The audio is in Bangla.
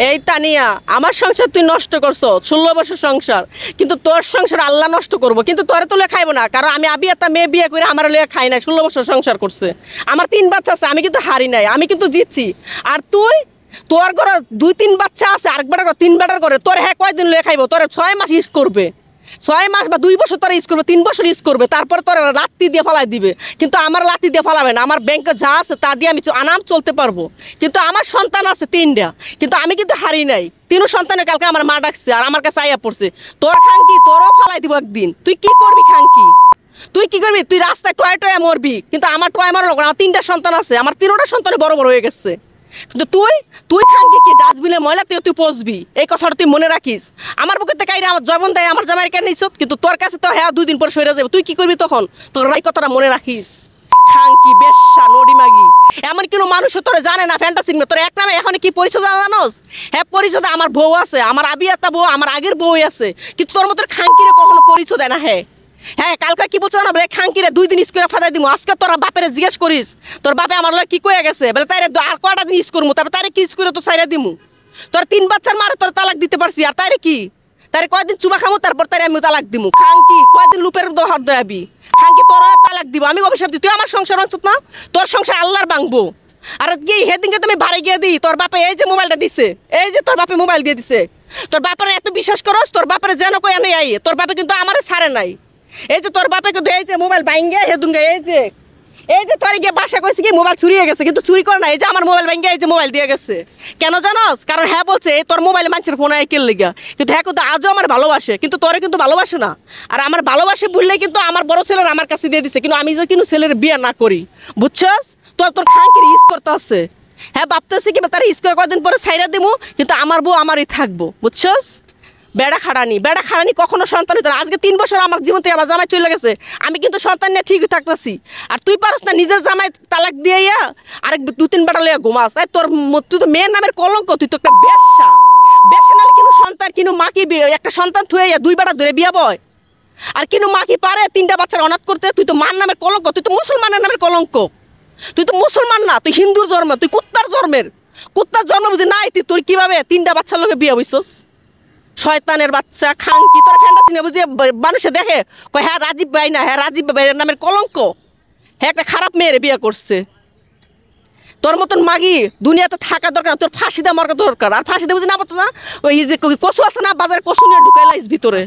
এই তানিয়া আমার সংসার তুই নষ্ট করছো 16 বছর সংসার, কিন্তু তোর সংসার আল্লাহ নষ্ট করবো, কিন্তু তোরে তুলে খাইবো না। কারণ আমি একটা মেয়ে বিয়ে করে আমার লইয়া খাই নাই, 16 বছর সংসার করছে, আমার 3 বাচ্চা আছে, আমি কিন্তু হারি নাই, আমি কিন্তু জিতছি। আর তুই তোর ঘরে 2-3 বাচ্চা আছে, আরেকবার 3 বেটার করে তোর হ্যাঁ কয়দিন লইয়া খাইবো? তোর 6 মাস ইউজ করবে, 6 মাস বা 2 বছর তোরা ইউজ করবে, 3 বছর ইউজ করবে, তারপরে তোরা লাত্তি দিয়ে ফালাই দিবে। কিন্তু আমার লাত্তি দিয়ে ফালাবে না, আমার ব্যাংকে যা আছে তা দিয়ে আমি আনাম চলতে পারবো। কিন্তু আমার সন্তান আছে 3টা, কিন্তু আমি কিন্তু হারি নাই। 3 সন্তানের কালকে আমার মা ডাকছে আর আমার কাছে আইয়া পড়ছে, তোর খাঙ্কি তোরও ফালাই দিব একদিন। তুই কি করবি খাঙ্কি? তুই কি করবি? তুই রাস্তায় টয় টয়ে মরবি, কিন্তু আমার টয় মারো না। আমার 3টা সন্তান আছে, আমার 3টা সন্তানে বড় বড় হয়ে গেছে। কিন্তু তুই খাঙ্কি কি ডাস্টবিনে ময়লা তুই পচবি, এই কথাটা তুই মনে রাখিস। আমার বুকে থেকে আমার জবন দেয়, আমার জামাই কেন নিছ, কিন্তু তোর কাছে তো হ্যাঁ 2 দিন পর সরে যাবে। তুই কি করবি তখন? তোর এই কথাটা মনে রাখিস। খাঙ্কি বেশ্যা নডিমাগি, এমন কোনো মানুষ তোরা জানে না ফ্যান্টাসি তোর এক নামে এখন কি পরিচয় জানোস? হ্যাঁ পরিচয় আমার বউ আছে, আমার একটা বউ, আমার আগের বউ আছে, কিন্তু তোর মতো খাঙ্কিরে কখনো পরিচয় দেয় না। হ্যাঁ কালকে কি বলছো না, বলে খাঙ্কিরে 2 দিন স্কুলে ফাদাই দিব। আজকে তোরা বাপের জিজ্ঞেস করিস তোর বাপে আমার লয় কি কয়ে গেছে, বলে তাই আর কয়টা দিন ইস করবো, তারপরে তারে কি করে তো ছাইরা দিমু। তোর 3 বাচ্চার মারে তোর তালাক দিতে পারছি, আর তারে কি তারে কয়দিন চুমা খামু, তারপর তারে আমি তালাক দিমু। খাঙ্কি কয়দিন লুপের দহর দয়াবি, খাঙ্কি তোর তালাক দিব, আমি অভিশাপ দিই। তুই আমার সংসার ভাঙছত না, তোর সংসার আল্লাহর ভাঙবো। আর কি হেদিনকে তুমি ভাড়ে গিয়ে দিই, তোর বাপে এই যে মোবাইলটা দিছে, এই যে তোর বাপে মোবাইল দিয়ে দিছে, তোর বাপের এত বিশ্বাস করস, তোর বাপের যেন কই আনে আই, তোর বাপে কিন্তু আমারে ছাড়ে নাই। এই যে তোর বাপে কিন্তু এই যে মোবাইল ভাঙ্গে হেদুঙ্গে, এই যে তোর গিয়ে বাসা কইছে কি মোবাইল চুরি হয়ে গেছে, কিন্তু চুরি করে না, এই যে আমার মোবাইল ভাঙ্গে এই যে মোবাইল দিয়ে গেছে। কেন জানোস? কারণ হ্যাঁ বলছে তোর মোবাইলে মানুষের ফোন আয় কেল লিগা, কিন্তু হ্যাঁ কিন্তু আজও আমার ভালোবাসে, কিন্তু তোরে কিন্তু ভালোবাসে না। আর আমার ভালোবাসে বললে কিন্তু আমার বড় ছেলের আমার কাছে দিয়ে দিছে, কিন্তু আমি যদি কিন্তু ছেলের বিয়ে না করি, বুঝছস? তোর খাঙ্কির ইউজ করতে আছে। হ্যাঁ ভাবতেছি কি তার ইউজ করে কদিন পরে ছাইরা দিমু, কিন্তু আমার বউ আমারই থাকবো, বুঝছস? বেড়া খাড়ানি কখনো সন্তান হইতো না। আজকে 3 বছর আমার জীবন থেকে আমার জামাই চলে গেছে, আমি কিন্তু সন্তান নিয়ে ঠিকই থাকতেছি। আর তুই পারস না নিজের জামাই তালাক দিয়ে আরেক 2-3 বেটা লইয়া ঘুমাস। তুই তো মেয়ের নামের কলঙ্ক, তুই তো একটা বেশ্যা নালে কিনু সন্তান কিনু মা কি একটা সন্তান থুয়ে 2 বেটা ধরে বিয়া বয়, আর কিনু মা কি পারে 3টা বাচ্চার অনাথ করতে? তুই তো মার নামের কলঙ্ক, তুই তো মুসলমানের নামের কলঙ্ক। তুই তো মুসলমান না, তুই হিন্দুর জন্ম, তুই কুত্তার জন্ম বুঝি নাই। তুই কিভাবে 3টা বাচ্চার লোকে বিয়া বইছস? শয়তানের বাচ্চা খাঙ্কি, তোর ফ্যান্টাসি না বুঝিয়ে মানুষে দেখে কয় হ্যাঁ রাজীব ভাই না, হ্যাঁ রাজীব ভাইয়ের নামের কলঙ্ক, হ্যাঁ একটা খারাপ মেয়ের বিয়ে করছে। তোর মতন মাগি দুনিয়াতে থাকা দরকার, তোর ফাঁসি দেওয়া মার্কা দরকার। আর ফাঁসি দেবো না, না ওই যে কচু আছে না বাজারে, কচু নিয়ে ঢুকাই লাইস ভিতরে।